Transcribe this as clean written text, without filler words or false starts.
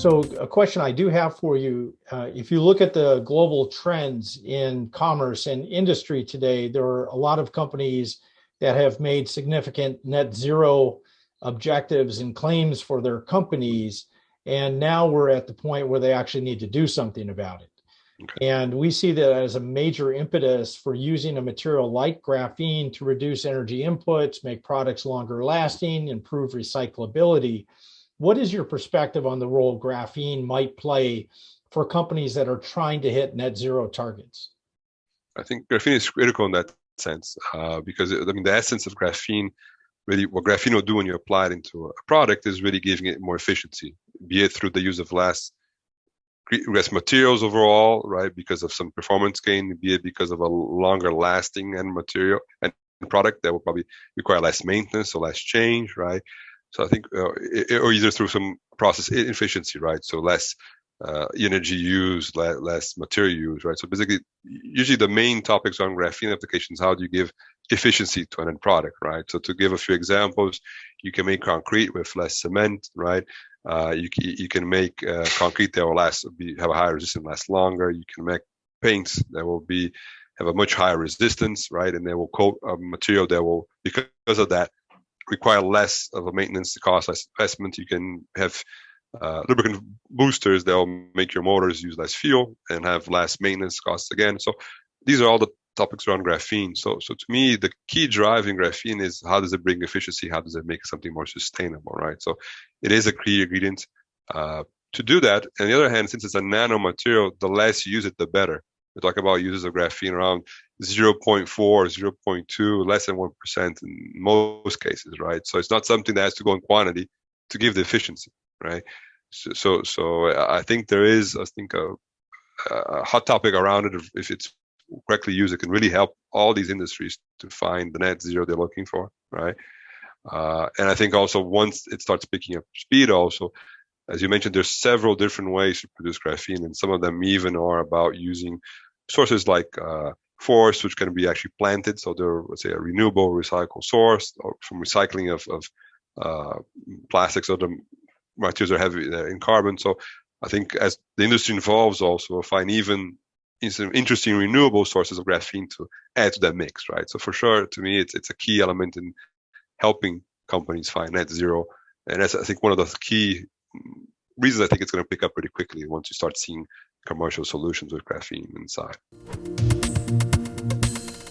So a question I do have for you, if you look at the global trends in commerce and industry today, there are a lot of companies that have made significant net zero objectives and claims for their companies. And now we're at the point where they actually need to do something about it. Okay. And we see that as a major impetus for using a material like graphene to reduce energy inputs, make products longer lasting, improve recyclability. What is your perspective on the role graphene might play for companies that are trying to hit net zero targets? I think graphene is critical in that sense because the essence of graphene, really what graphene will do when you apply it into a product is really giving it more efficiency, be it through the use of less materials overall, right, because of some performance gain, be it because of a longer lasting end material and product that will probably require less maintenance or less change, right? So I think, or either through some process efficiency, right? So less energy use, less material use, right? So basically, usually the main topics on graphene applications, how do you give efficiency to an end product, right? So to give a few examples, you can make concrete with less cement, right? You can make concrete that will have a higher resistance, last longer. You can make paints that will have a much higher resistance, right? And they will coat a material that will, because of that, require less of a maintenance cost, less investment. You can have lubricant boosters that will make your motors use less fuel and have less maintenance costs again. So these are all the topics around graphene. So to me, the key drive in graphene is how does it bring efficiency? How does it make something more sustainable, right? So it is a key ingredient to do that. On the other hand, since it's a nano material, the less you use it, the better. We talk about uses of graphene around 0.4, 0.2, less than 1% in most cases, right? So it's not something that has to go in quantity to give the efficiency, right? So I think there is, a hot topic around it. If it's correctly used, it can really help all these industries to find the net zero they're looking for, right? And I think also once it starts picking up speed also, as you mentioned, there's several different ways to produce graphene, and some of them even are about using sources like forests, which can be actually planted. So they're, let's say, a renewable recycled source, or from recycling of plastics or the materials are heavy in carbon. So I think as the industry evolves also, we'll find even some interesting renewable sources of graphene to add to that mix, right? So for sure, to me, it's a key element in helping companies find net zero. And that's, I think, one of the key reasons I think it's going to pick up pretty quickly once you start seeing commercial solutions with graphene inside.